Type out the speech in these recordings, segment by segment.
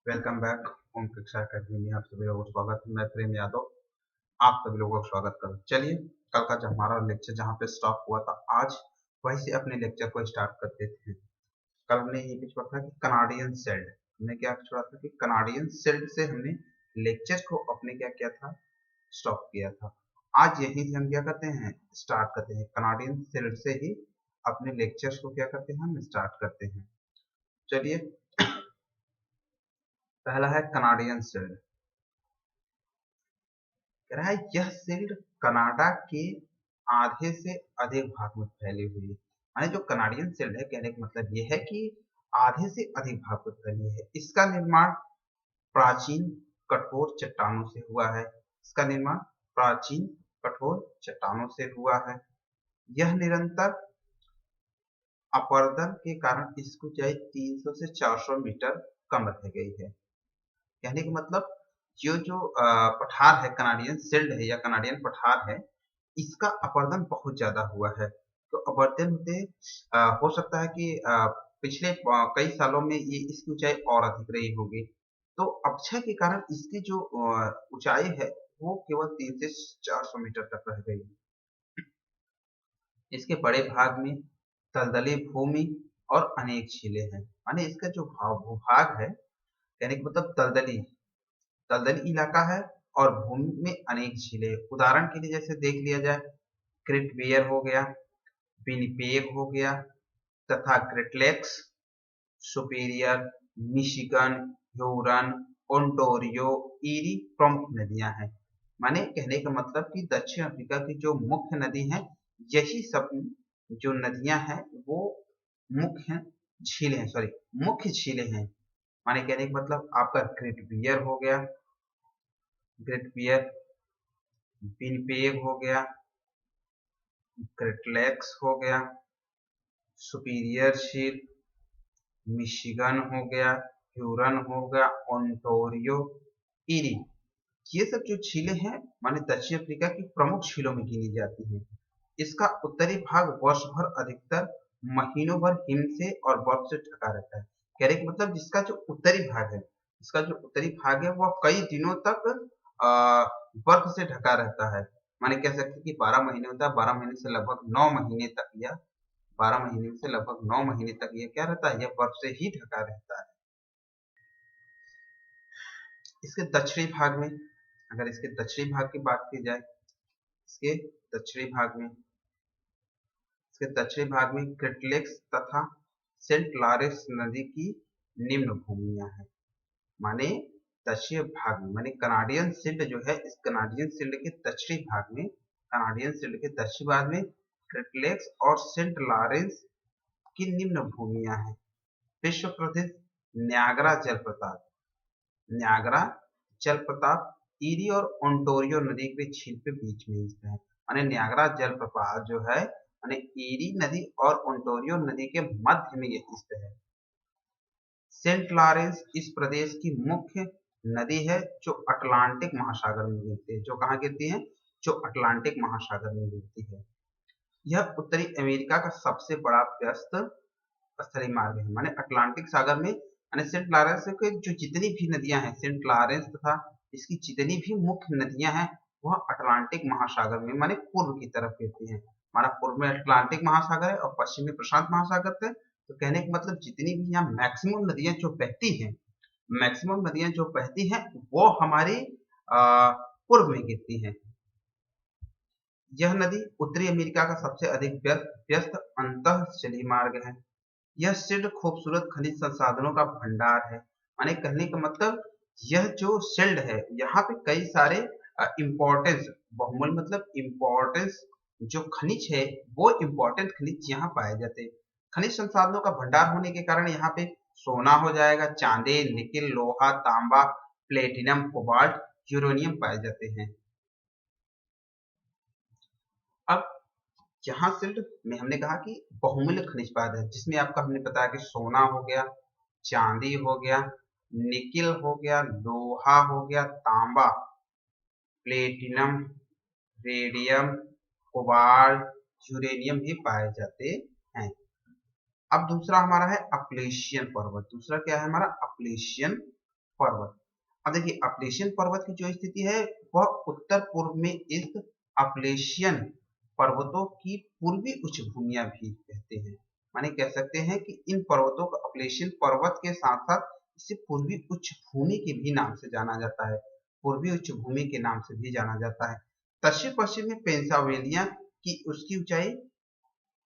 Welcome back ओम शिक्षा academy में आप सभी लोगों का स्वागत है। मैं प्रेम यादव आप सभी लोगों का स्वागत करूँ। चलिए, कल का जो हमारा लेक्चर जहाँ पे स्टॉप हुआ था, आज वहीं से अपने लेक्चर को स्टार्ट कर देते हैं। कल हमने ये भी छोड़ा था कि कनाडियन शिल्ड, हमने क्या छोड़ा था कि कनाडियन शिल्ड से हमने लेक्चर को अपने क्या किया था, स्टॉप किया था। आज यहीं से हम क्या करते हैं, स्टार्ट करते हैं। कनाडियन शिल्ड से ही अपने लेक्चर्स को क्या करते हैं, हम स्टार्ट करते हैं। चलिए, पहला है कनाडियन शिल्ड। कह रहा है यह शिल्ड कनाडा के आधे से अधिक भाग में फैली हुई है। माने जो कनाडियन शिल्ड है, कहने का मतलब यह है कि आधे से अधिक भाग में फैली है। इसका निर्माण प्राचीन कठोर चट्टानों से हुआ है। इसका निर्माण प्राचीन कठोर चट्टानों से हुआ है। यह निरंतर अपरदन के कारण इसकी ऊंचाई 300 से 400 मीटर कम रह गई है। कहने का मतलब जो पठार है, कनाडियन शिल्ड है या कनाडियन पठार है, इसका अपरदन बहुत ज्यादा हुआ है। तो अपरदन होते हो सकता है कि पिछले कई सालों में ये इसकी ऊंचाई और अधिक रही होगी। तो अपक्षय के कारण इसकी जो ऊंचाई है वो केवल 3 से 400 मीटर तक रह गई। इसके बड़े भाग में दलदली भूमि और अनेक झीलें हैं। माने इसका जो भूभाग है, कहने का मतलब दलदली इलाका है और भूमि में अनेक झीलें। उदाहरण के लिए जैसे देख लिया जाए, ग्रेट बेयर हो गया, विनिपेग हो गया तथा great lakes, Superior, Michigan, Huron, Ontario, Erie प्रमुख नदियां हैं। माने कहने का मतलब कि दक्षिण अफ्रीका की जो मुख्य नदी है, यही सब जो नदियां हैं वो मुख्य मुख्य झीलें हैं। माने कहने का मतलब आपका ग्रेट बियर हो गया, ग्रेट बियर, विनिपेग हो गया, ग्रेट लेक्स हो गया, सुपीरियर झील, मिशिगन हो गया, ह्यूरन हो गया, ओंटारियो, ईरी, ये सब जो झीलें हैं माने दक्षिण अफ्रीका की प्रमुख झीलों में गिनी जाती हैं। इसका उत्तरी भाग वर्ष भर अधिकतर महीनों भर हिम से और बर्फ से ढका रहता है। कहने का मतलब जिसका जो उत्तरी भाग है, इसका जो उत्तरी भाग है वह कई दिनों तक बर्फ से ढका रहता है। माने कह सकते हैं कि 12 महीने होता है, 12 महीने से लगभग 9 महीने तक, या 12 महीने से लगभग 9 महीने तक ये क्या रहता है, यह बर्फ से ही ढका रहता है। इसके दक्षिणी भाग में, अगर इसके दक्षिणी भाग की बात की जाए, इसके दक्षिणी भाग में इसके दक्षिणी भाग में ग्रेट लेक्स तथा सेंट लॉरेंस नदी की निम्न भूमियां हैं। माने दक्षिण भाग में, माने कनाडियन शिल्ड जो है, इस कनाडियन शिल्ड के दक्षिणी भाग में, कनाडियन शिल्ड के दक्षिणी भाग में ग्रेट लेक्स और सेंट लॉरेंस की निम्न भूमियां हैं। विश्व प्रसिद्ध न्यागरा जलप्रपात, न्यागरा जलप्रपात ईरी और ओंटारियो नदी के झील के बीच में स्थित है। माने न्यागरा जलप्रपात जो है, माने ईरी नदी और ओंटारियो नदी के मध्य में यह स्थित है। सेंट लॉरेंस इस प्रदेश की मुख्य नदी है जो अटलांटिक महासागर में गिरती है। जो कहाँ गिरती है? जो अटलांटिक महासागर में गिरती है। यह उत्तरी अमेरिका का सबसे बड़ा व्यस्त स्थलीय मार्ग है। माने अटलांटिक सागर में, माने सेंट लॉरेंस के जो जितनी भी नदियां हैं, सेंट लॉरेंस तथा इसकी जितनी भी मुख्य नदियां हैं, वह अटलांटिक महासागर में, माने पूर्व की तरफ गिरती हैं। हमारा पूर्व में अटलांटिक महासागर है और पश्चिम में प्रशांत महासागर थे। तो कहने का मतलब जितनी भी यहाँ मैक्सिमम नदियां जो बहती हैं, मैक्सिमम नदियां जो बहती हैं वो हमारी पूर्व में गिरती हैं। यह नदी उत्तरी अमेरिका का सबसे अधिक व्यस्त अंतःजलीय मार्ग है। यह शिल्ड खूबसूरत खनिज संसाधनों का भंडार है। माने कहने का मतलब यह जो शिल्ड है, यहाँ पे कई सारे इम्पोर्टेंस, बहुमूल्य मतलब इम्पोर्टेंस जो खनिज है, वो इम्पोर्टेंट खनिज यहाँ पाए जाते हैं। खनिज संसाधनों का भंडार होने के कारण यहाँ पे सोना हो जाएगा, चांदी, निकिल, लोहा, तांबा, प्लेटिनम, कोबाल्ट, यूरेनियम पाए जाते हैं। अब यहाँ शिल्ड में हमने कहा कि बहुमूल्य खनिज पाए जाते हैं, जिसमें आपका हमने बताया कि सोना हो गया, चांदी हो गया, निकिल हो गया, लोहा हो गया, तांबा, प्लेटिनम, रेडियम, कोबाल्ट, यूरेनियम भी पाए जाते हैं। अब दूसरा हमारा है अपलेशियन पर्वत। दूसरा क्या है हमारा? अपलेशियन पर्वत। अब देखिए अपलेशियन पर्वत की जो स्थिति है वह उत्तर पूर्व में स्थित अपलेशियन पर्वतों की पूर्वी उच्च भूमियां भी कहते हैं। माने कह सकते हैं कि इन पर्वतों को अपलेशियन पर्वत के साथ साथ इसे पूर्वी उच्च भूमि के भी नाम से जाना जाता है, पूर्वी उच्च भूमि के नाम से भी जाना जाता है। दक्षिण पश्चिम में पेंसिल्वेनिया की उसकी ऊंचाई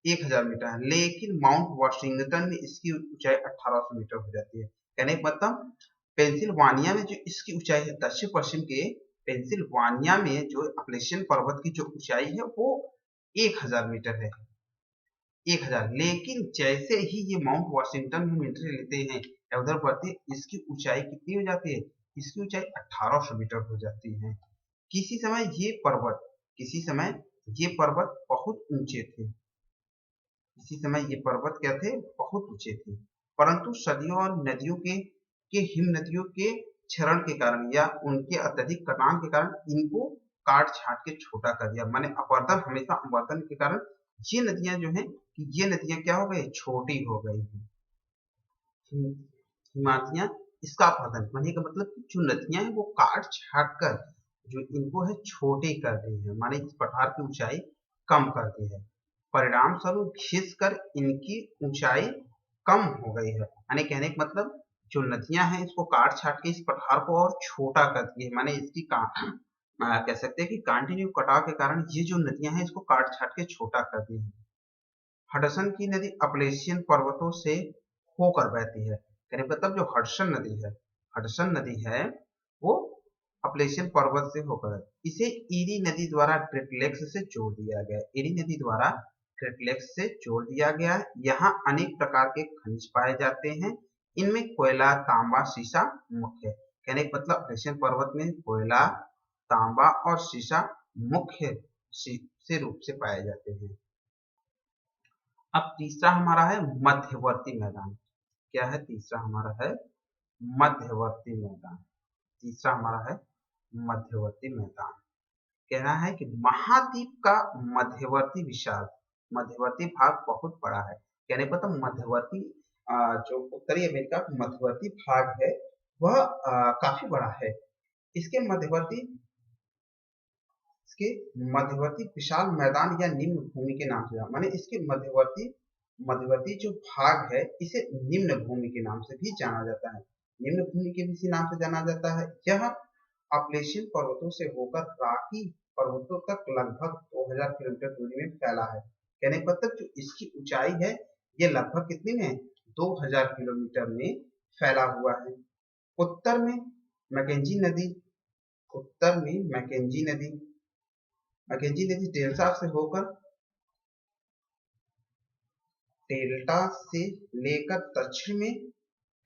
1000 मीटर है, लेकिन माउंट वाशिंगटन में इसकी ऊंचाई 1800 मीटर हो जाती है। कहने का मतलब पेंसिल्वानिया में जो इसकी ऊंचाई है, दक्षिण पश्चिम के पेंसिल्वानिया में जो अपलेशियन पर्वत की जो ऊंचाई है वो 1000 मीटर है, 1000। लेकिन जैसे ही ये माउंट वाशिंगटन में एंट्री लेते हैं या उधर बढ़ते, इसकी ऊंचाई कितनी हो जाती है, इसकी ऊंचाई 1800 मीटर हो जाती है। किसी समय ये पर्वत किसी समय ये पर्वत बहुत ऊंचे थे, इसी समय ये पर्वत क्या थे, बहुत ऊंचे थे। परंतु सदियों और नदियों के हिम नदियों के क्षरण के कारण या उनके अत्यधिक कटान के कारण इनको काट छाट के छोटा कर दिया। माने अपवर्तन, हमेशा अपवर्तन के कारण ये नदियां जो हैं कि ये नदियां क्या हो गई, छोटी हो गई हैं। हिमालयन इसका अपवर्तन माने का मतलब कि जो नदियां हैं वो काट छाट कर जो इनको है छोटे कर दी है, माने इस पठार की ऊंचाई कम कर दी है। परिणाम स्वरूप खिंच कर इनकी ऊंचाई कम हो गई है। यानी कहने का मतलब जो नदियां हैं इसको काट छाट के इस पठार को और छोटा कर दी है। माने इसकी कह सकते हैं कि कंटिन्यू कटाव के कारण ये जो नदियां हैं इसको काट छाट के छोटा कर दी है। हडसन की नदी अपलेशियन पर्वतों से होकर बहती है। कहने का मतलब जो हडसन नदी है वो अपलेशियन पर्वत से होकर है। इसे ईरी नदी द्वारा ग्रेट लेक्स से जोड़ दिया गया, ईरी नदी द्वारा ग्रेट लेक्स से जोड़ दिया गया है। यहाँ अनेक प्रकार के खनिज पाए जाते हैं, इनमें कोयला, तांबा, सीसा मुख्य है। कहने का मतलब अपलेशियन पर्वत में कोयला, तांबा और सीसा मुख्य से रूप से पाए जाते हैं। अब तीसरा हमारा है मध्यवर्ती मैदान। क्या है तीसरा हमारा है मध्यवर्ती मैदान। तीसरा हमारा है मध्यवर्ती मैदान। कहना है कि महाद्वीप का मध्यवर्ती भाग बहुत बड़ा है। कहने पर तो मध्यवर्ती जो उत्तरी अमेरिका का मध्यवर्ती भाग है वह काफी बड़ा है। इसके मध्यवर्ती विशाल मैदान या निम्न भूमि के नाम से जाना, माने इसके मध्यवर्ती जो भाग है इसे निम्न भूमि के नाम से भी जाना जाता है, निम्न भूमि के भी इसी नाम से जाना जाता है। यह अपलेशियन पर्वतों से होकर रॉकी पर्वतों तक लगभग 2000 किलोमीटर दूरी में फैला है। कहने का मतलब जो इसकी ऊंचाई है ये लगभग कितनी में, 2000 किलोमीटर में फैला हुआ है। उत्तर में मैकेंजी नदी डेल्टा से लेकर दक्षिण में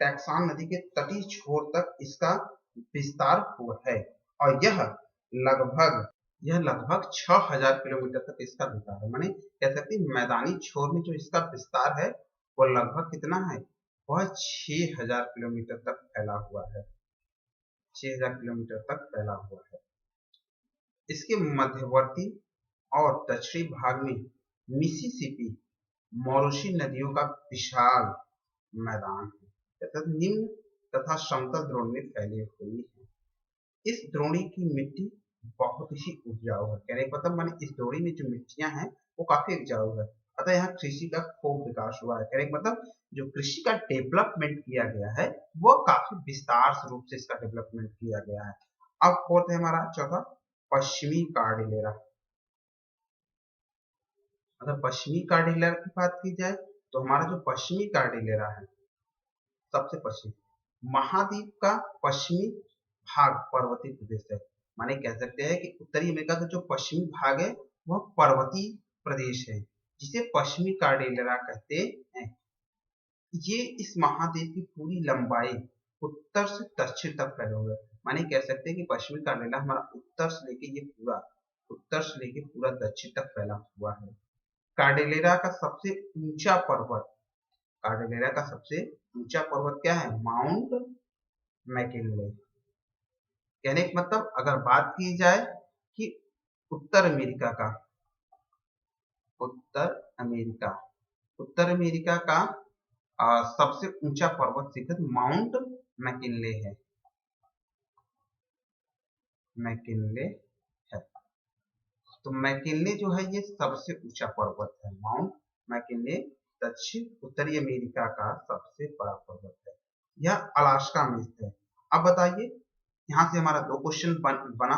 टैक्सान नदी के तटीय छोर तक इसका विस्तार हुआ है और यह लगभग 6000 किलोमीटर तक इसका विस्तार है। माने कह सकते हैं मैदानी छोर में जो इसका विस्तार है वो लगभग कितना है, वह 6000 किलोमीटर तक फैला हुआ है, 6000 किलोमीटर तक फैला हुआ है। इसके मध्यवर्ती और दक्षिणी भाग में मिसिसिपी, मॉरूसी नदियों का विशाल मैदान है तथा निम्न तथा समतल द्रोण में फैली हुई है। इस द्रोणी की मिट्टी बहुत ही उपजाऊ है। कहने का मतलब माने इस द्रोणी में जो मिट्टियां हैं वो काफी उपजाऊ है, अतः यहाँ कृषि का खूब विकास हुआ है। कहने का मतलब जो कृषि का डेवलपमेंट किया गया है वो काफी विस्तार रूप से इसका डेवलपमेंट किया गया है। अब फोर्थ है हमारा चौथा पश्चिमी कार्डिलेरा। अगर पश्चिमी कार्डिलेरा की बात की जाए तो हमारा जो पश्चिमी कार्डिलेरा है सबसे पश्चिम महाद्वीप का पश्चिमी भाग पर्वतीय प्रदेश है। माने कह सकते हैं कि उत्तरी अमेरिका का जो पश्चिमी भाग है वह पर्वतीय प्रदेश है जिसे पश्चिमी कार्डिलेरा कहते हैं। ये इस महाद्वीप की पूरी लंबाई उत्तर से दक्षिण तक फैला हुआ है। माने कह सकते हैं कि पश्चिमी कार्डिलेरा हमारा उत्तर से लेके पूरा दक्षिण तक फैला हुआ है। कार्डिलेरा का सबसे ऊंचा पर्वत क्या है, माउंट मैकिनले। कहने का मतलब अगर बात की जाए कि उत्तर अमेरिका का सबसे ऊंचा पर्वत शिखर माउंट मैकिनले है। मैकिनले है। तो मैकिनले जो है ये सबसे ऊंचा पर्वत है। माउंट मैकिनले दक्षिण उत्तरी अमेरिका का सबसे बड़ा पर्वत है। यह अलास्का में स्थित है। अब बताइए, यहाँ से हमारा 2 क्वेश्चन बना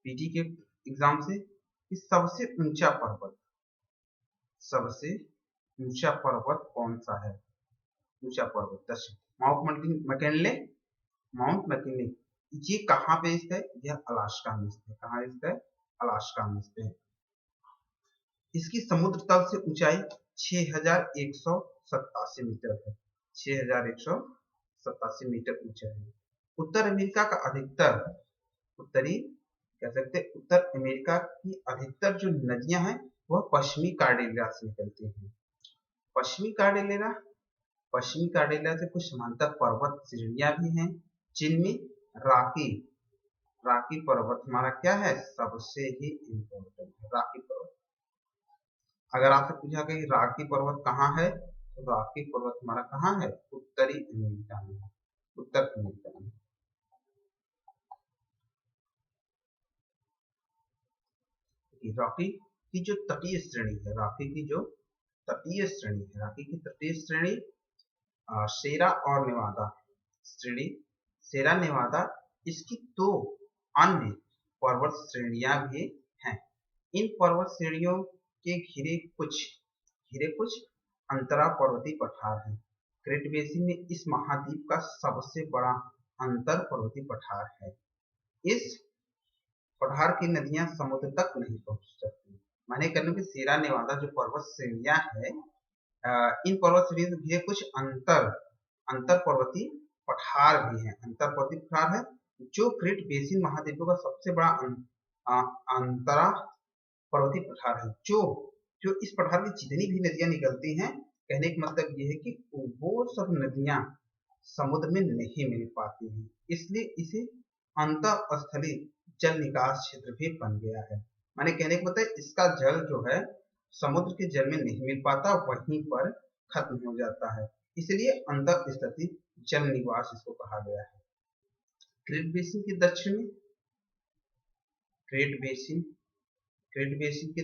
पीटी के एग्जाम से कि सबसे ऊंचा पर्वत कौन सा है। ऊंचा पर्वत दक्षिण माउंट मैकिनले ये कहाँ पे स्थित है? यह अलास्का में स्थित है। कहाँ स्थित है? अलास्का में स्थित है। इसकी समुद्र तल से ऊंचाई 6187 मीटर है। 6187 मीटर ऊंचा है। उत्तर अमेरिका का अधिकतर उत्तर अमेरिका की अधिकतर जो नदियां हैं वह पश्चिमी कार्डिलेरा से निकलती हैं। पश्चिमी कार्डिलेरा से कुछ समांतर पर्वत श्रेणियां भी हैं, जिनमें रॉकी पर्वत हमारा क्या है? सबसे ही इम्पोर्टेंट है रॉकी पर्वत। अगर आपसे पूछा कि रॉकी पर्वत कहाँ है, तो रॉकी पर्वत हमारा कहाँ है? उत्तरी अमेरिका में, उत्तर अमेरिका में। रॉकी की जो तटीय श्रेणी है, रॉकी की तटीय श्रेणी सेरा और नेवादा श्रेणी, सेरा नेवादा, इसकी 2 अन्य पर्वत श्रेणियां भी हैं। इन पर्वत श्रेणियों के घिरे कुछ अंतरा पर्वतीय पठार हैं। ग्रेट बेसिन में इस महाद्वीप का सबसे बड़ा अंतर पर्वतीय पठार है। इस पठार की नदियां समुद्र तक नहीं पहुंच सकती। माने कहने कि सेरा नेवादा जो पर्वत श्रेणियां है, इन पर्वत श्रेणियों से घिरे कुछ अंतर पर्वतीय पठार भी हैं। अंतर पर्वतीय पठार है जो ग्रेट बेसिन महाद्वीपों का सबसे बड़ा अंतरा पर्वतीय पठार है। जो इस पठार की जितनी भी नदियां निकलती हैं, कहने का मतलब ये है कि वो सब नदियां समुद्र में नहीं मिल पाती हैं, इसलिए इसे अंतःस्थलीय जल निकास क्षेत्र भी बन गया है। माने कहने का मतलब इसका जल जो है समुद्र के जल में नहीं मिल पाता, वहीं पर खत्म हो जाता है, इसलिए अंतःस्थलीय जल निवास इसको कहा गया है। ग्रेट बेसिन के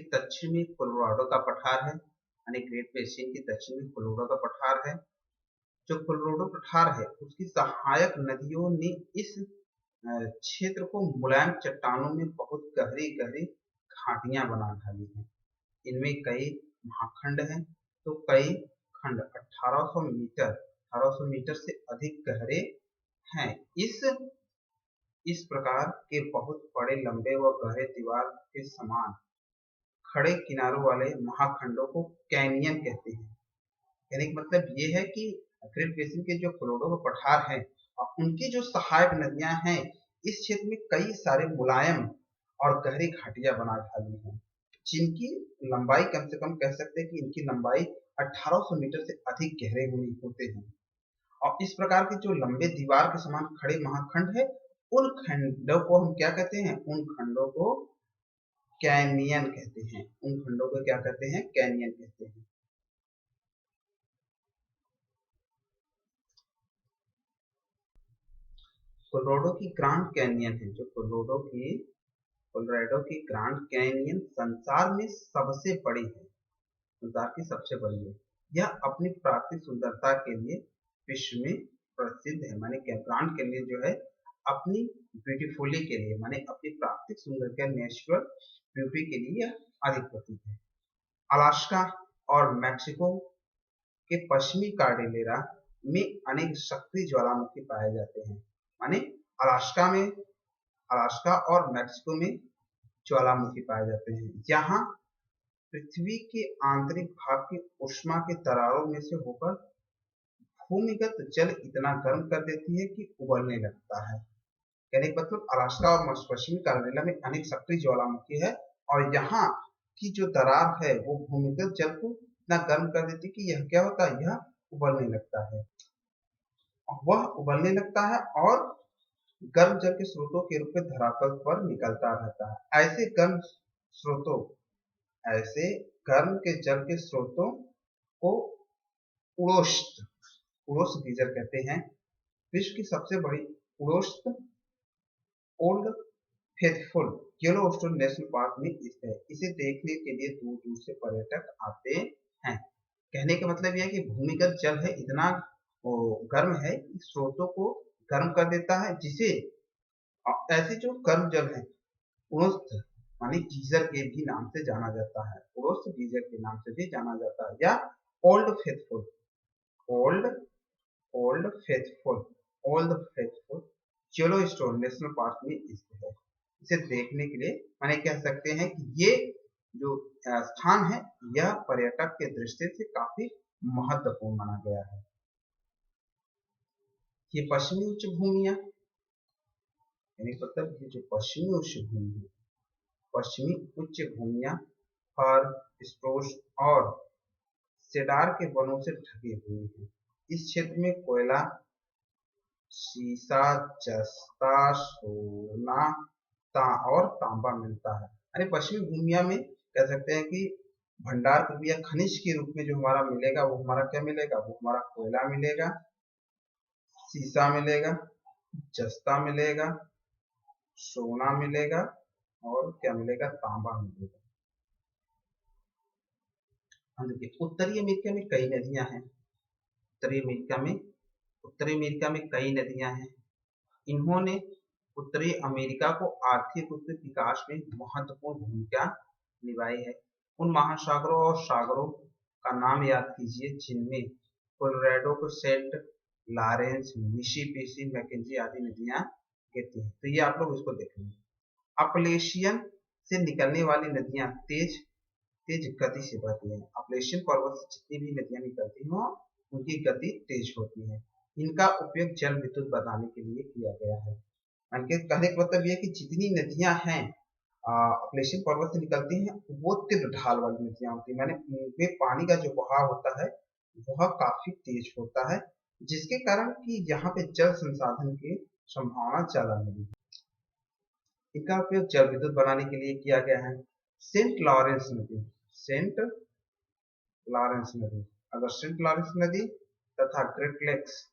दक्षिण में कोलोराडो का पठार है। यानी ग्रेट बेसिन के दक्षिण में कोलोराडो का पठार है। जो कोलोराडो पठार है उसकी सहायक नदियों ने इस क्षेत्र को मुलायम चट्टानों में बहुत गहरी घाटियां बना डाली हैं। इनमें कई महाखंड हैं, तो कई खंड 1800 मीटर से अधिक गहरे हैं। इस प्रकार के बहुत बड़े, लंबे व गहरे दीवार के समान खड़े किनारों वाले महाखंडों को कैनियन कहते हैं। कहने का मतलब ये है कि ग्रेट बेसिन के जो कोलोराडो पठार हैं और उनकी जो सहायक नदियां हैं, इस क्षेत्र में कई सारे मुलायम और गहरी घाटियां बना डाली हैं, जिनकी लंबाई कम से कम कह सकते हैं कि इनकी लंबाई 1800 मीटर से अधिक गहरे होते हैं। और इस प्रकार के जो लंबे दीवार के समान खड़े महाखंड है, उन खंडों को हम क्या कहते हैं? उन खंडों को कैनियन कहते हैं। उन खंडों को क्या कहते हैं? कैनियन कहते हैं। कोलोराडो की ग्रांड कैनियन है, जो कोलोराडो की ग्रांड कैनियन संसार में सबसे बड़ी है, संसार की सबसे बड़ी है। यह अपनी प्राकृतिक सुंदरता के लिए विश्व में प्रसिद्ध है। माने क्या? ग्रांड कैनियन जो है अपनी ब्यूटीफुली के लिए, माने अपनी प्राकृतिक सुंदरता, नेचुरल ब्यूटी के लिए अधिक प्रसिद्ध है। अलास्का और मैक्सिको के पश्चिमी कार्डिलेरा में अनेक सक्रिय ज्वालामुखी पाए जाते हैं। माने अलास्का और मैक्सिको में ज्वालामुखी पाए जाते हैं। यहाँ पृथ्वी के आंतरिक भाग की ऊष्मा के दरारों में से होकर भूमिगत जल इतना गर्म कर देती है कि उबलने लगता है। कहने का मतलब अलास्का और पश्चिमी कार्डिलेरा में अनेक सक्रिय ज्वालामुखी है, और यहाँ की जो दरार है वो भूमिगत जल को इतना गर्म कर देती है कि यह क्या होता है? यह उबलने लगता है। वह उबलने लगता है और गर्म जल के स्रोतों के रूप में धरातल पर निकलता रहता है। ऐसे गर्म के जल के स्रोतों को उड़ोष्ठ गीजर कहते हैं। विश्व की सबसे बड़ी old faithful Yellowstone national park में स्थित है। इसे देखने के लिए दूर दूर से पर्यटक आते हैं। कहने का मतलब यह है कि भूमिगत जल है इतना गर्म है कि स्रोतों को गर्म कर देता है, जिसे ऐसे जो गर्म जल है पुनस्थ माने गीजर के भी नाम से जाना जाता है, पुनस्थ गीजर के नाम से भी जाना जाता है, या old faithful old old faithful old faithful Yellowstone national park में स्थित है। इसे देखने के लिए माने कह सकते हैं कि ये जो स्थान है यह पर्यटक के दृष्टि से काफी महत्वपूर्ण माना गया है। ये पश्चिमी उच्च भूमियां यानी मतलब ये जो पश्चिमी उच्च भूमि है, पश्चिमी उच्च भूमियां फर, स्प्रूस और सेडार के वनों से ढकी हुई है। इस क्षेत्र में कोयला, सीसा, जस्ता, सोना और तांबा मिलता है। अरे पश्चिमी भूमिया में कह सकते हैं कि भंडार या खनिज के रूप में जो हमारा मिलेगा वो हमारा क्या मिलेगा, वो हमारा कोयला मिलेगा, सीसा मिलेगा, जस्ता मिलेगा, सोना मिलेगा और क्या मिलेगा, तांबा मिलेगा। देखिए उत्तरी अमेरिका में कई नदियां हैं। उत्तरी अमेरिका में कई नदियां हैं। इन्होंने उत्तरी अमेरिका को आर्थिक रूप से विकास में महत्वपूर्ण भूमिका निभाई है। उन महासागरों और सागरों का नाम याद कीजिए जिनमें कोलोराडो को सेंट लॉरेंस, मिसिसिपी, मैकेंजी आदि नदियां गिरती हैं। तो ये आप लोग इसको देख लेंगे। अपलेशियन से निकलने वाली नदियां तेज गति से बहती हैं। अपलेशियन पर्वत से जितनी भी नदियां निकलती हैं उनकी गति तेज होती है। इनका उपयोग जल विद्युत बनाने के लिए किया गया है। कहने का मतलब यह कि जितनी नदियां हैं अपलेशियन पर्वत से निकलती हैं वो तीव्र ढाल वाली नदियां होती है, माने उनमें पानी का जो बहाव होता है वह काफी तेज होता है, जिसके कारण कि यहाँ पे जल संसाधन की संभावना ज्यादा मिली। इनका उपयोग जल विद्युत बनाने के लिए किया गया है। सेंट लॉरेंस नदी, अगर सेंट लॉरेंस नदी तथा ग्रेट लेक्स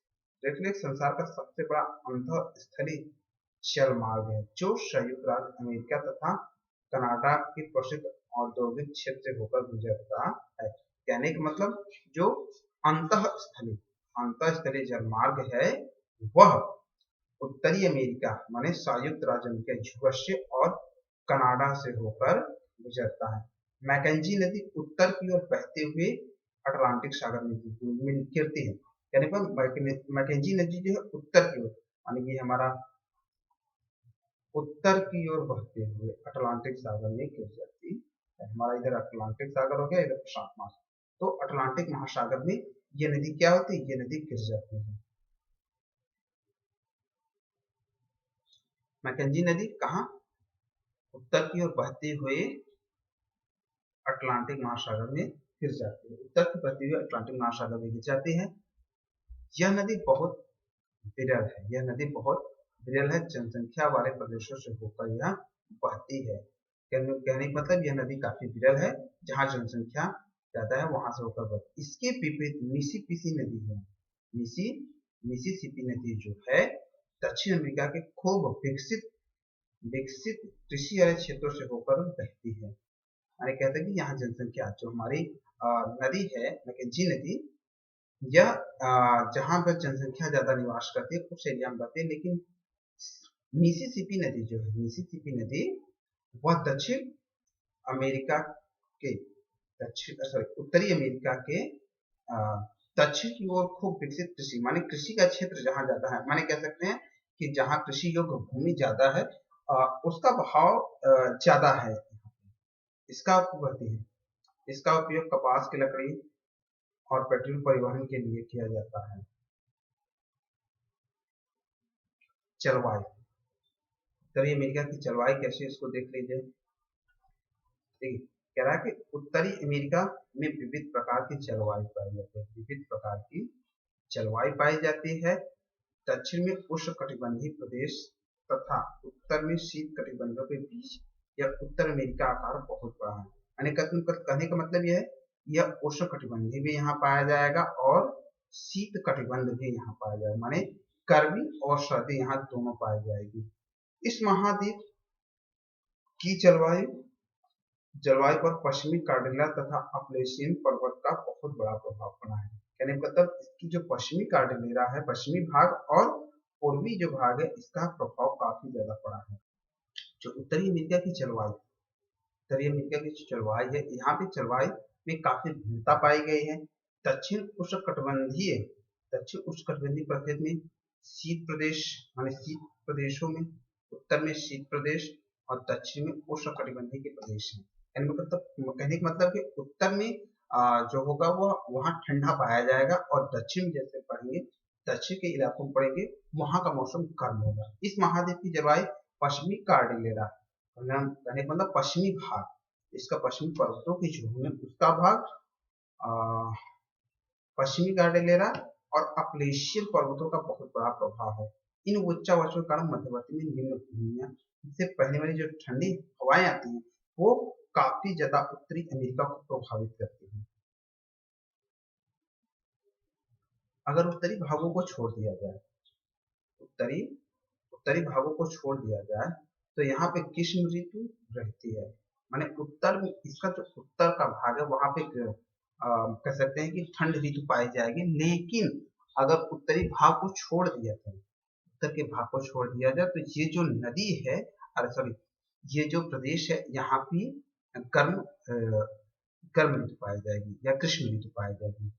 संसार का सबसे बड़ा अंतःस्थलीय जल मार्ग है, जो संयुक्त राज्य अमेरिका तथा कनाडा के प्रसिद्ध औद्योगिक क्षेत्र से होकर गुजरता है। कहने का मतलब जो अंतःस्थलीय जल मार्ग है वह उत्तरी अमेरिका माने संयुक्त राज्य अमेरिका यूएसए और कनाडा से होकर गुजरता है। मैकेंजी नदी उत्तर की ओर बहते हुए अटलांटिक सागर में गिरती है। कहने पर मैकेंजी नदी जो है उत्तर की ओर यानी कि हमारा उत्तर की ओर बहते हुए अटलांटिक सागर में गिर जाती है। हमारा इधर अटलांटिक सागर हो गया, इधर प्रशांत महासागर, तो अटलांटिक महासागर में ये नदी क्या होती है, ये नदी गिर जाती है। मैकेंजी नदी कहाँ, उत्तर की ओर बहते हुए अटलांटिक महासागर में गिर जाती है। उत्तर की बहती हुई अटलांटिक महासागर में गिर जाती है। यह नदी बहुत विरल है, जनसंख्या वाले प्रदेशों से होकर यह बहती है। कहने का मतलब यह नदी काफी विरल है, जहाँ जनसंख्या ज्यादा है वहां से होकर बहती। इसके विपरीत मिसिसिपी नदी है। मिसिसिपी नदी जो है दक्षिण अमेरिका के खूब विकसित कृषि वाले क्षेत्रों से होकर बहती है। मैंने कहते हैं कि यहाँ जनसंख्या जो हमारी नदी है मैकेंजी नदी, यह जहाँ पर जनसंख्या ज्यादा निवास करती है उस एरिया में बहती है। लेकिन मिसिसिपी नदी जो है, मिसिसिपी नदी वह उत्तरी अमेरिका के दक्षिण की ओर खूब विकसित कृषि माने कृषि का क्षेत्र जहाँ ज्यादा है, माने कह सकते हैं कि जहाँ कृषि योग्य भूमि ज्यादा है उसका बहाव ज्यादा है। इसका उपयोग कपास की लकड़ी और पेट्रोल परिवहन के लिए किया जाता है। जलवायु, उत्तरी अमेरिका की जलवायु कैसी है इसको देख लीजिए। देखिए कह रहा है कि उत्तरी अमेरिका में विविध प्रकार की जलवायु पाई जाती है। दक्षिण में उष्णकटिबंधीय प्रदेश तथा उत्तर में शीत कटिबंधों के बीच यह उत्तर अमेरिका आकार बहुत बड़ा है। कहने का मतलब यह है यह उष्णकटिबंधीय भी यहाँ पाया जाएगा और शीत कटिबंध भी यहाँ पाया जाएगा, माने गर्मी और सर्दी यहाँ दोनों पाई जाएगी। इस महाद्वीप की जलवायु पर पश्चिमी कार्डिला तथा अपलेशियन पर्वत का बहुत बड़ा प्रभाव पड़ा है। यानी मतलब इसकी जो पश्चिमी कार्डिलेरा है, पश्चिमी भाग और पूर्वी जो भाग है, इसका प्रभाव काफी ज्यादा पड़ा है। जो उत्तरी अमेरिका की जलवायु, उत्तरी अमेरिका की जलवायु है, यहाँ पे जलवायु में काफी भिन्नता पाई गई है। दक्षिण उष्णकटिबंधीय प्रदेश में शीत प्रदेश माने शीत प्रदेशों में, उत्तर में शीत प्रदेश और दक्षिण में उष्णकटिबंधीय के प्रदेश हैं। कहने का मतलब कि उत्तर में जो होगा वह वहाँ ठंडा पाया जाएगा और दक्षिण में जैसे पढ़ेंगे, दक्षिण के इलाकों में पढ़ेंगे, वहाँ का मौसम गर्म होगा। इस महाद्वीप की जलवायु पश्चिमी कार्डिलेरा, कहने का मतलब पश्चिमी भाग, इसका पश्चिमी पर्वतों की झुंड में उसका भाग, पश्चिमी कार्डिलेरा और अपलेशियन पर्वतों का बहुत बड़ा प्रभाव है। इन उच्चावचों के कारण मध्यवर्ती में निम्न भूमियां, इससे पहले वाली जो ठंडी हवाएं आती हैं वो काफी ज्यादा उत्तरी अमेरिका को प्रभावित करती हैं। अगर उत्तरी भागों को छोड़ दिया जाए, उत्तरी भागों को छोड़ दिया जाए तो यहाँ पे ग्रीष्म ऋतु रहती है। माने उत्तर में इसका जो उत्तर का भाग है वहां पे कह सकते हैं कि ठंड ऋतु पाई जाएगी। लेकिन अगर उत्तरी भाग को छोड़ दिया जाए, उत्तर के भाग को छोड़ दिया जाए तो ये जो नदी है, अरे सॉरी, ये जो प्रदेश है यहाँ पे गर्म ऋतु पाई जाएगी या ग्रीष्म ऋतु पाई जाएगी।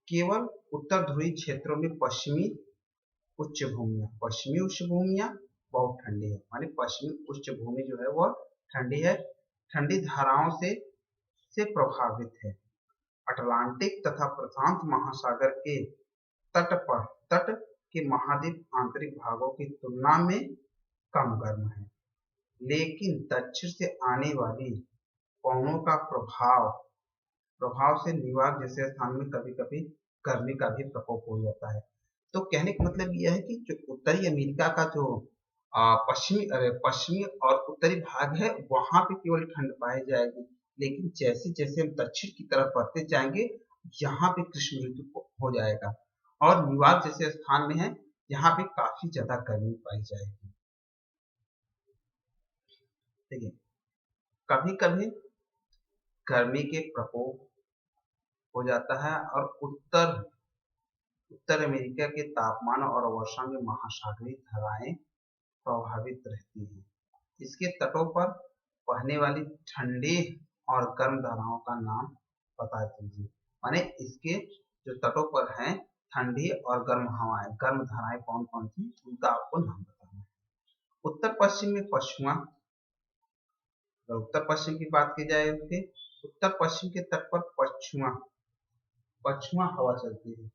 केवल उत्तर ध्रुवीय क्षेत्रों में पश्चिमी उच्च भूमियां बहुत ठंडी है। माने पश्चिमी उच्च भूमि जो है वह ठंडी है, ठंडी धाराओं से प्रभावित है। अटलांटिक तथा प्रशांत महासागर के तट के महाद्वीप आंतरिक भागों की तुलना में कम गर्म है, लेकिन दक्षिण से आने वाली पवनों का प्रभाव से न्यूयॉर्क जैसे स्थान में कभी कभी गर्मी का भी प्रकोप हो जाता है। तो कहने का मतलब यह है कि जो उत्तरी अमेरिका का जो पश्चिमी और उत्तरी भाग है वहां पे केवल ठंड पाई जाएगी, लेकिन जैसे जैसे हम दक्षिण की तरफ बढ़ते जाएंगे यहाँ पे ग्रीष्म ऋतु हो जाएगा और न्यूयॉर्क जैसे स्थान में है यहाँ पे काफी ज्यादा गर्मी पाई जाएगी। देखिए, कभी कभी गर्मी के प्रकोप हो जाता है और उत्तर अमेरिका के तापमान और वर्षा में महासागरीय धाराएं प्रभावित रहती हैं। इसके तटों पर बहने वाली ठंडी और गर्म धाराओं का नाम बता दीजिए। माने इसके जो तटों पर हैं ठंडी और गर्म धाराएं कौन कौन सी, उनका आपको नाम बताना है। उत्तर पश्चिम में पछुआ, अगर उत्तर पश्चिम की बात की जाए उसके उत्तर पश्चिम के तट पर पछुआ हवा चलती है,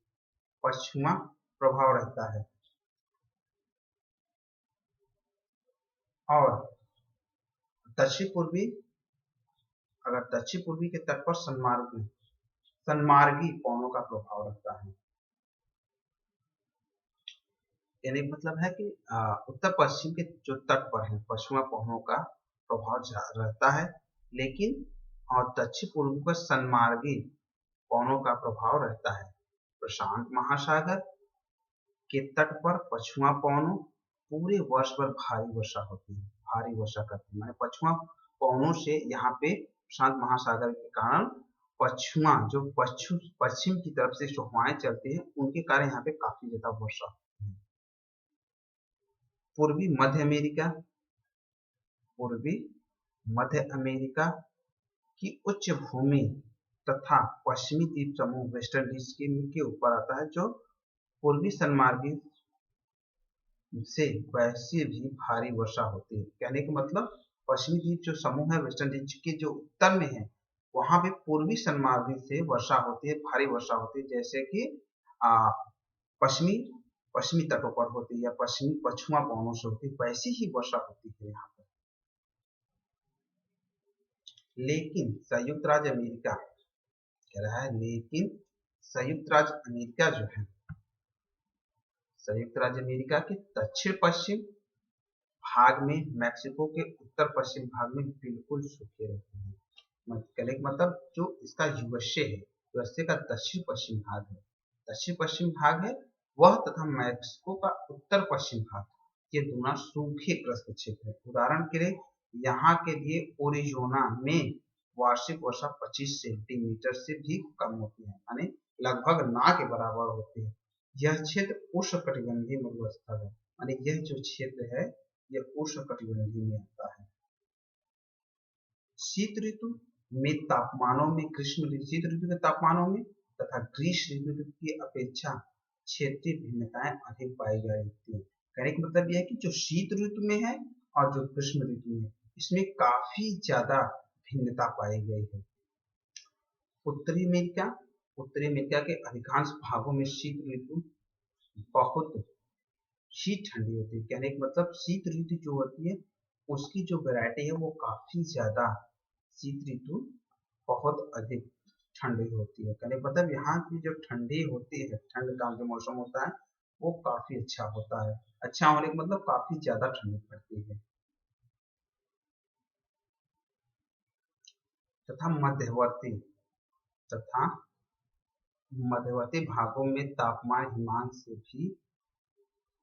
पछुआ प्रभाव रहता है। और दक्षिण पूर्वी के तट पर सन्मार्गी पवनों का प्रभाव रहता है। यानी मतलब है कि उत्तर पश्चिम के जो तट पर है पश्चिमा पवनों का प्रभाव रहता है, लेकिन और दक्षिण पूर्वी पर सन्मार्गी पवनों का प्रभाव रहता है। प्रशांत महासागर के तट पर पछुआ पवनों पूरे वर्ष भर भारी वर्षा करती है। माने पछुआ पवनों से यहाँ पे प्रशांत महासागर के कारण पश्चिम की तरफ से जो हवाएं चलती है उनके कारण यहाँ पे काफी ज्यादा वर्षा होती है। पूर्वी मध्य अमेरिका की उच्च भूमि तथा पश्चिमी द्वीप समूह वेस्टर्न डिस्क के ऊपर आता है, जो पूर्वी सन्मार्गी से वैसे भी भारी वर्षा होती है। कहने का मतलब पश्चिमी द्वीप जो समूह है वेस्टर्न डिस्क के जो उत्तर में है वहां पे पूर्वी सन्मार्गी से वर्षा होती है, भारी वर्षा होती है, जैसे कि पश्चिमी तटों पर होती है या पश्चिमी पछुआ पवनों से होती है, वैसी ही वर्षा होती है यहाँ पर। लेकिन संयुक्त राज्य अमेरिका कह रहा है, लेकिन संयुक्त राज्य अमेरिका जो है, संयुक्त राज्य अमेरिका के दक्षिण पश्चिम भाग में मैक्सिको के उत्तर पश्चिम भाग में बिल्कुल सूखे रहते हैं। कहने का मतलब जो इसका यूएसए का दक्षिण पश्चिम भाग है वह तथा मैक्सिको का उत्तर पश्चिम भाग ये दोनों सूखे प्रस्थ क्षेत्र है। उदाहरण के लिए यहाँ के लिए ओरिजोना में वार्षिक वर्षा 25 सेंटीमीटर से भी कम होती है, यानी लगभग ना के बराबर होती है। यह क्षेत्र उष्णकटिबंधीय मरुस्थल है, यानी यह जो क्षेत्र है यह उष्णकटिबंधीय में आता है। शीत ऋतु में तापमानों में शीत ऋतु के तापमानों में तथा ग्रीष्म ऋतु की अपेक्षा क्षेत्रीय भिन्नताएं अधिक पाई जाती है। कहने का मतलब यह है कि जो शीत ऋतु में है और जो ग्रीष्म ऋतु में, इसमें काफी ज्यादा भिन्नता पाई गई है। उत्तरी अमेरिका के अधिकांश भागों में शीत ऋतु बहुत शीत ठंडी होती है। कहने का मतलब शीत ऋतु जो होती है उसकी जो वैरायटी है वो काफी ज्यादा, शीत ऋतु बहुत अधिक ठंडी होती है। कहने का मतलब यहाँ की जो ठंडी होती है, ठंड का जो मौसम होता है वो काफी अच्छा होता है। अच्छा होने का मतलब काफी ज्यादा ठंडी पड़ती है। तथा मध्यवर्ती भागों में तापमान हिमांक से भी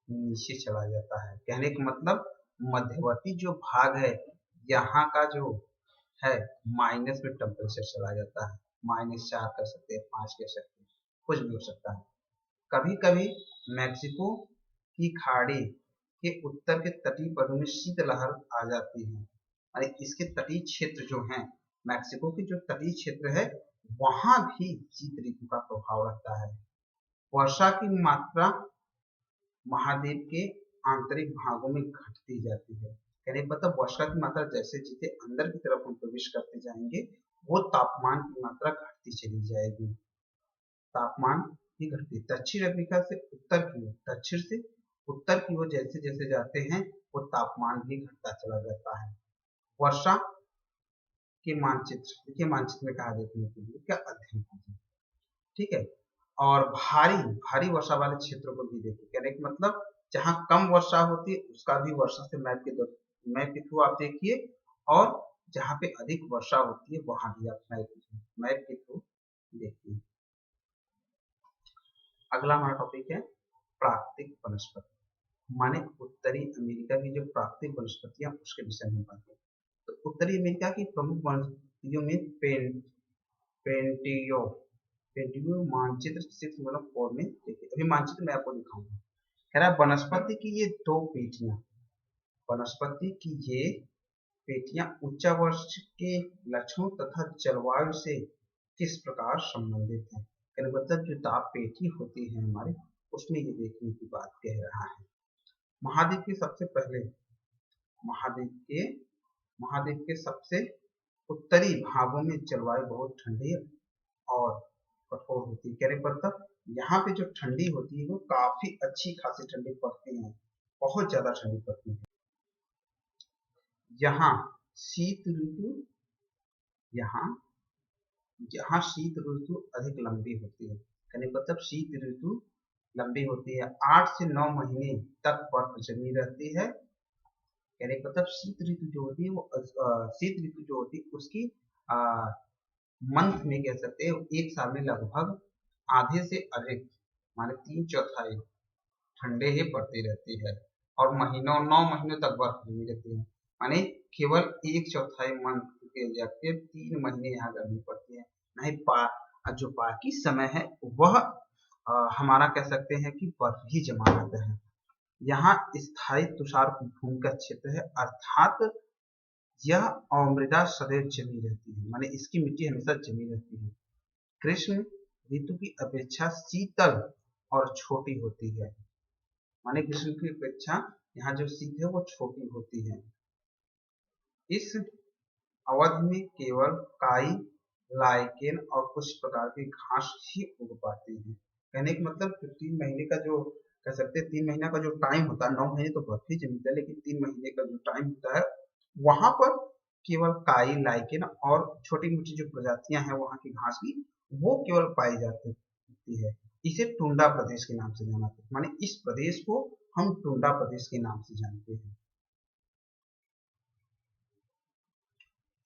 नीचे चला जाता है। कहने का मतलब मध्यवर्ती जो भाग है यहाँ का जो है माइनस में टेम्परेचर चला जाता है, -4 कह सकते हैं, 5 कह सकते हैं, कुछ भी हो सकता है। कभी कभी मैक्सिको की खाड़ी के उत्तर के तटीय पदों में शीतलहर आ जाती है। अरे इसके तटीय क्षेत्र जो हैं, मैक्सिको के जो तटीय क्षेत्र है वहां भी शीत ऋतु का प्रभाव रहता है। वर्षा की मात्रा महाद्वीप के आंतरिक भागों में घटती जाती है। कहने का मतलब वर्षा की मात्रा जैसे जैसे अंदर की तरफ हम प्रवेश करते जाएंगे वो तापमान की मात्रा घटती चली जाएगी, तापमान भी घटती। दक्षिण अफ्रीका से उत्तर की ओर, दक्षिण से उत्तर की ओर जैसे जैसे जाते हैं वो तापमान भी घटता चला जाता है। वर्षा के मानचित्र में कहा देखने के लिए क्या अध्ययन कीजिए, ठीक है। और भारी वर्षा वाले क्षेत्रों को भी देखिए। कहने का मतलब जहाँ कम वर्षा होती है उसका भी वर्षा से मैप के थ्रू आप देखिए, और जहाँ पे अधिक वर्षा होती है वहां भी आप मैप के थ्रू देखिए। अगला हमारा टॉपिक है प्राकृतिक वनस्पति, माने उत्तरी अमेरिका की जो प्राकृतिक वनस्पतियां उसके विषय में बात करें तो उत्तरी अमेरिका की प्रमुख वनस्पतियों में पेंटियो मानचित्र 6/4 में देखिए। अभी मानचित्र मैं आपको दिखाऊंगा। कह रहा वनस्पति की ये दो पेटियां, वनस्पति की ये पेटियां उच्चावर्ष के लक्षणों तथा जलवायु से किस प्रकार संबंधित है। मतलब जो ताप पेटी होती है हमारे, उसमें ये देखने की बात कह रहा है। महाद्वीप के सबसे उत्तरी भागों में जलवायु बहुत ठंडी और कठोर होती है। कहने मतलब यहाँ पे जो ठंडी होती है वो काफी अच्छी खासी ठंडी पड़ती है, बहुत ज्यादा ठंडी पड़ती है। यहाँ शीत ऋतु अधिक लंबी होती है। कहने मतलब शीत ऋतु लंबी होती है, 8 से 9 महीने तक बर्फ जमी रहती है। कहने मतलब शीत ऋतु जो होती है उसकी मंथ में कह सकते हैं एक साल में लगभग आधे से अधिक माने 3/4 ठंडे ही पड़ती रहती है, और 9 महीनों तक बर्फ जमी रहती है। माने केवल 1/4 मंथ के जबकि 3 महीने यहाँ गर्मी पड़ती है। नहीं जो बाकी समय है वह हमारा कह सकते हैं कि बर्फ ही जमा रहता है। यहाँ स्थायी तुषार भूमि का क्षेत्र है, अर्थात यह मृदा सदैव जमी रहती है, माने इसकी मिट्टी हमेशा जमी रहती है। ग्रीष्म ऋतु की अपेक्षा शीतल और छोटी होती है, माने ग्रीष्म की अपेक्षा यहाँ जो शीत है वो छोटी होती है। इस अवधि में केवल काई, लाइकेन और कुछ प्रकार की घास ही उग पाती है। कहने का मतलब 3 महीने का जो कह सकते हैं 3 महीना का जो टाइम होता है, 9 महीने तो बर्फ ही जमीता है, लेकिन 3 महीने का जो टाइम होता है वहां पर केवल काई, लाइकेन और छोटी मोटी जो प्रजातियां हैं वहां की घास की वो केवल पाई जाती है। इसे टुंडा प्रदेश के नाम से जाना जाता है, माने इस प्रदेश को हम टुंडा प्रदेश के नाम से जानते हैं।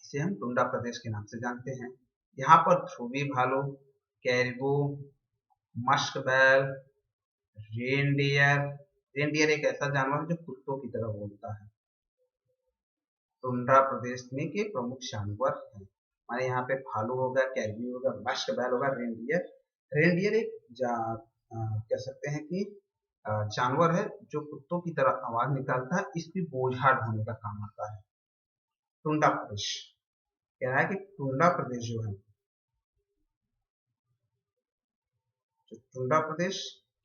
इसे हम टुंडा प्रदेश के नाम से जानते हैं। यहाँ पर ध्रुवी भालू, कैरिबो, मस्क बैल, रेनडियर रेनडियर एक ऐसा जानवर है जो कुत्तों की तरह बोलता है। टुंड्रा प्रदेश में के प्रमुख जानवर हैं। हमारे यहाँ पे भालू होगा, कैरबी होगा, मस्ट बैल होगा, रेनडियर। रेनडियर एक कह सकते हैं कि जानवर है जो कुत्तों की तरह आवाज निकालता है। इस पे बोझा ढोने का काम आता है। टुंड्रा प्रदेश कह रहा है कि टुंड्रा प्रदेश जो है, जो टुंड्रा प्रदेश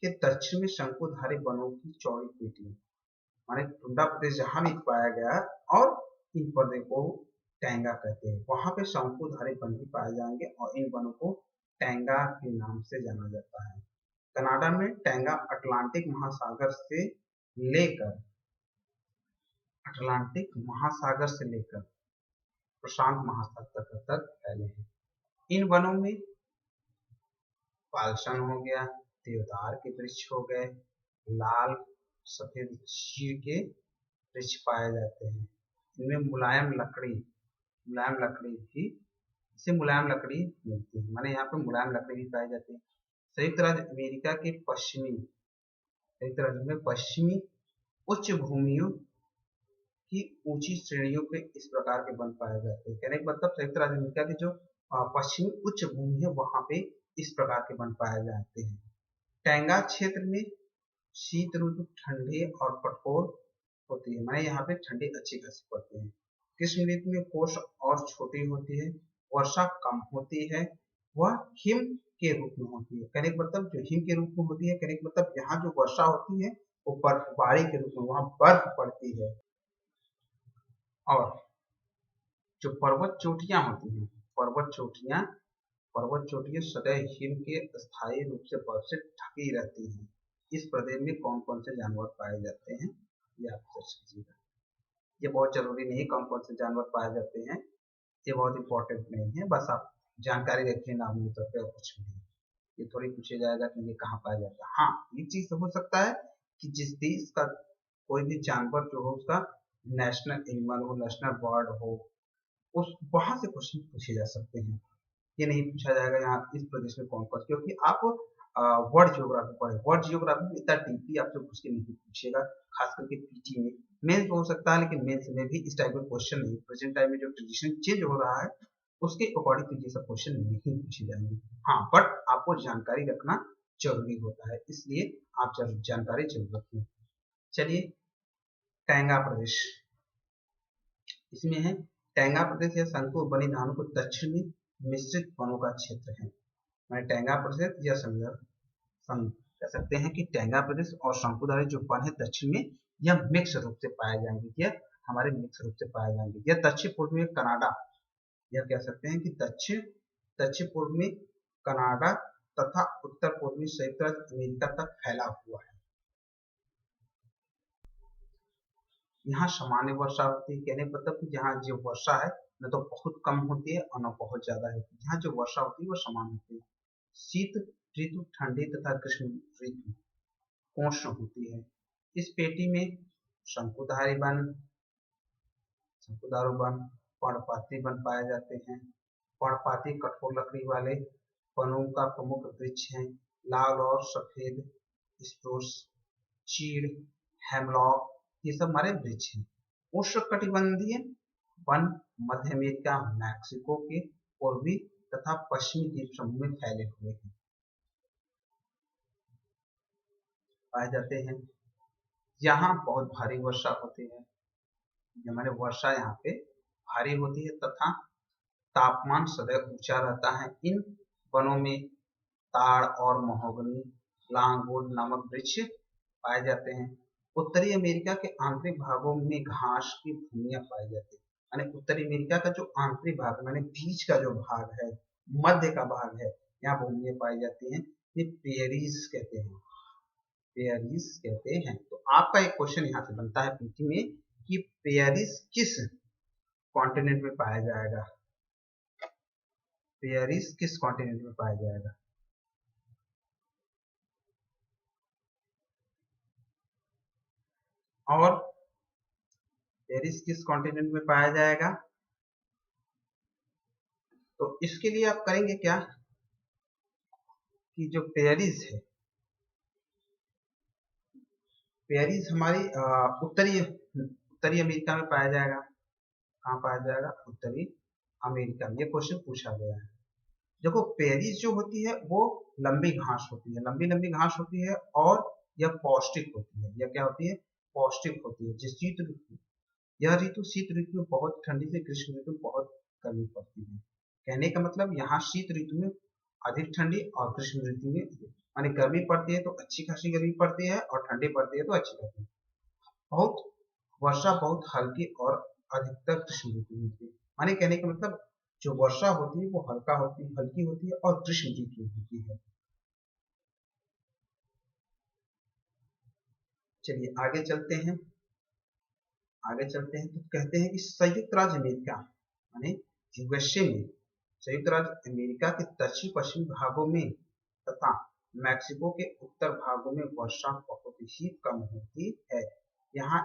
के दक्षिण में शंकुधारी वनों की चौड़ी पेटी, माने टुंड्रा प्रदेश जहां भी पाया गया और इन प्रदेश को टैंगा कहते हैं, वहां पे शंकुधारी वन भी पाए जाएंगे और इन वनों को टैंगा के नाम से जाना जाता है। कनाडा में टैंगा अटलांटिक महासागर से लेकर प्रशांत महासागर तक फैले हैं। इन वनों में पालसन हो गया, देवदार के वृक्ष हो गए, लाल सफेद चीड़ के वृक्ष पाए जाते हैं। इनमें मुलायम लकड़ी भी, इससे मुलायम लकड़ी मिलती है, माने यहाँ पे मुलायम लकड़ी भी पाई जाती है। संयुक्त राज्य अमेरिका के पश्चिमी उच्च भूमियों की ऊंची श्रेणियों पे इस प्रकार के वन पाए जाते हैं। कहने का मतलब संयुक्त राज्य अमेरिका की जो पश्चिमी उच्च भूमि है वहां पे इस प्रकार के वन पाए जाते हैं। टैंगा क्षेत्र में शीत ऋतु ठंडी और कठोर होती है, माने यहाँ पे ठंडी अच्छी खासी पड़ती है। ग्रीष्म ऋतु में कोष और छोटी होती है, वर्षा कम होती है, वह हिम के रूप में होती है। कहने का मतलब जो हिम के रूप में होती है, कहने का मतलब यहाँ जो वर्षा होती है वो बर्फबारी के रूप में वहां बर्फ पड़ती है। और जो पर्वत चोटियां होती हैं, पर्वत चोटियां सदैव हिम के स्थायी रूप से बर्फ से ढकी रहती हैं। इस प्रदेश में कौन कौन से जानवर पाए जाते हैं ये आप सर्च कीजिएगा। ये बहुत जरूरी नहीं कौन कौन से जानवर पाए जाते हैं, ये बहुत इंपॉर्टेंट नहीं है, बस आप जानकारी रखिए नाम के तौर पर और कुछ नहीं। ये थोड़ी पूछा जाएगा कि ये कहाँ पाया जाता है। हाँ, ये चीज हो सकता है कि जिस देश का कोई भी जानवर जो हो उसका नेशनल एनिमल हो, नेशनल बर्ड हो, उस वहां से क्वेश्चन पूछे जा सकते हैं। ये नहीं पूछा जाएगा यहाँ इस प्रदेश में कौन कौन, क्योंकि आप वर्ल्ड जियोग्राफी पढ़े, वर्ल्ड जियोग्राफी में इतना डीपली आपसे पूछ के नहीं पूछेगा, खास करके पीटी में। मेंस हो सकता है लेकिन मेंस में भी इस टाइप का क्वेश्चन नहीं, प्रेजेंट टाइम में जो ट्रेडिशन चेंज हो रहा है उसके अकॉर्डिंग तो ये सब क्वेश्चन नहीं पूछे जाएंगे। हाँ, बट आपको जानकारी रखना जरूरी होता है, इसलिए आप जानकारी जरूर रखें। चलिए, टैंगा प्रदेश, इसमें है टैंगा प्रदेश या शंकु बनिधान को दक्षिण में मिश्रित वनों का क्षेत्र है। मैं टैंगा प्रदेश या कह सकते हैं कि टैंगा प्रदेश और शंकुधारी जो वन है दक्षिण में, यह मिक्स रूप से पाए जाएंगे, यह हमारे मिक्स रूप से पाए जाएंगे। यह दक्षिण पूर्व में कनाडा, यह कह सकते हैं कि दक्षिण पूर्व में कनाडा तथा उत्तर पूर्व में संयुक्त राज्य अमेरिका तक फैला हुआ है। यहाँ सामान्य वर्षा होती है, कहने मतलब कि जहाँ जो वर्षा है न तो बहुत कम होती है और न बहुत ज्यादा है, यहाँ जो वर्षा होती है वो समान होती है। शीत ऋतु ठंडी तथा ग्रीष्म ऋतु उष्ण होती है। इस पेटी में शंकुधारी वन, पर्णपाती वन पाए जाते हैं। पर्णपाती कठोर लकड़ी वाले वनों का प्रमुख वृक्ष है। लाल और सफेद स्प्रूस, चीड़, हेमलॉक, ये सब हमारे वृक्ष हैं। उष्णकटिबंधीय वन मध्य अमेरिका, मैक्सिको के पूर्वी तथा पश्चिमी द्वीप समूह में फैले हुए हैं, पाए जाते हैं। यहाँ बहुत भारी वर्षा होती है, हमारे वर्षा यहाँ पे भारी होती है तथा तापमान सदैव ऊंचा रहता है। इन वनों में ताड़ और महोगनी, लॉन्गवुड नामक वृक्ष पाए जाते हैं। उत्तरी अमेरिका के आंतरिक भागों में घास की भूमियां पाई जाती है, यानी उत्तरी अमेरिका का जो आंतरिक भाग माने बीच का जो भाग है, मध्य का भाग है, यहाँ भूमियां पाई जाती हैं। ये पेरीज कहते हैं। तो आपका एक क्वेश्चन यहाँ से बनता है पीटी में कि पेरिस किस कॉन्टिनेंट में पाया जाएगा, पेरिस किस कॉन्टिनेंट में पाया जाएगा। और पेरिस किस कॉन्टिनेंट में पाया जाएगा, तो इसके लिए आप करेंगे क्या कि जो पेरिस है, पेरिस हमारी उत्तरी अमेरिका में पाया जाएगा। कहाँ पाया जाएगा? उत्तरी अमेरिका में। ये क्वेश्चन पूछा गया है। देखो पेरिस जो होती है वो लंबी घास होती है, लंबी लंबी घास होती है, और यह पौष्टिक होती है। यह क्या होती है? पौष्टिक होती है। जिस शीत ऋतु, यह ऋतु शीत ऋतु में बहुत ठंडी से ग्रीष्म ऋतु में बहुत गर्मी पड़ती है। कहने का मतलब यहाँ शीत ऋतु में अधिक ठंडी और ग्रीष्म ऋतु में माने गर्मी पड़ती है तो अच्छी खासी गर्मी पड़ती है, और ठंडी पड़ती है तो अच्छी पड़ती है। बहुत वर्षा बहुत हल्की और अधिकतर ग्रीष्म ऋतु में होती है। माने कहने का मतलब जो वर्षा होती है वो हल्की होती है और ग्रीष्म ऋतु होती है। चलिए आगे चलते हैं। तो कहते हैं कि संयुक्त राज्य अमेरिका माने यूएसए में, संयुक्त राज्य अमेरिका के दक्षिण पश्चिमी भागों में तथा मैक्सिको के उत्तर भागों में वर्षा बहुत ही कम होती है। यहाँ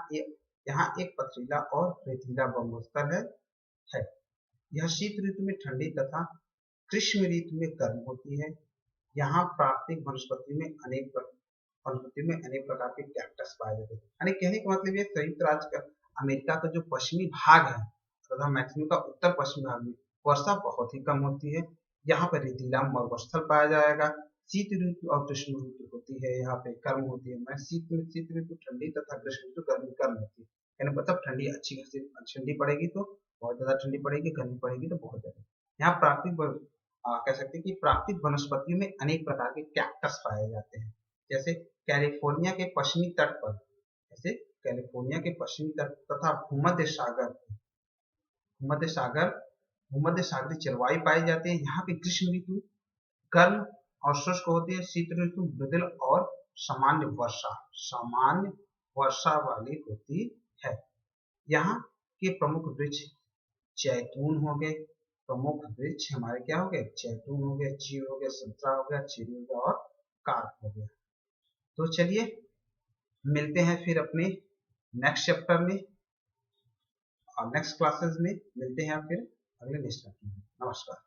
एक पथरीला और रेतीला बहुस्थल है। यह शीत ऋतु में ठंडी तथा ग्रीष्म ऋतु में गर्म होती है। यहाँ प्राकृतिक वनस्पति में अनेक प्रकार के कैक्टस पाए जाते हैं। यानी कहने का मतलब ये संयुक्त राज्य अमेरिका का जो पश्चिमी भाग है तथा मैक्सिको का उत्तर पश्चिमी भाग में वर्षा बहुत ही कम होती है। यहाँ पर रेतीला मरुस्थल पाया जाएगा। शीत ऋतु और ग्रीष्म ऋतु होती है, यहाँ पे गर्म होती है। मैं शीत ऋतु ठंडी तथा ग्रीष्म ऋतु गर्म होती है। यानी मतलब ठंडी अच्छी खासी ठंडी पड़ेगी तो बहुत ज्यादा ठंडी पड़ेगी, गर्मी पड़ेगी तो बहुत ज्यादा। यहाँ कह सकते हैं कि प्राकृतिक वनस्पतियों में अनेक प्रकार के कैक्टस पाए जाते हैं। जैसे कैलिफोर्निया के पश्चिमी तट पर, जैसे कैलिफोर्निया के पश्चिमी तट तथा भूमध्य सागरीय जलवायु पाई जाती है। यहाँ पे ग्रीष्म ऋतु गर्म और शुष्क होती है। शीत ऋतु मृदुल और सामान्य वर्षा वाली होती है। यहाँ के प्रमुख वृक्ष जैतून हो गए। प्रमुख वृक्ष हमारे क्या हो गए? जैतून हो गए, चीड़ हो गया, संतरा हो गया, चेरी हो गया और कार्प हो गया। तो चलिए मिलते हैं फिर अपने नेक्स्ट चैप्टर में और नेक्स्ट क्लासेस में मिलते हैं फिर अगले नेक्स्ट चैप्टर में। नमस्कार।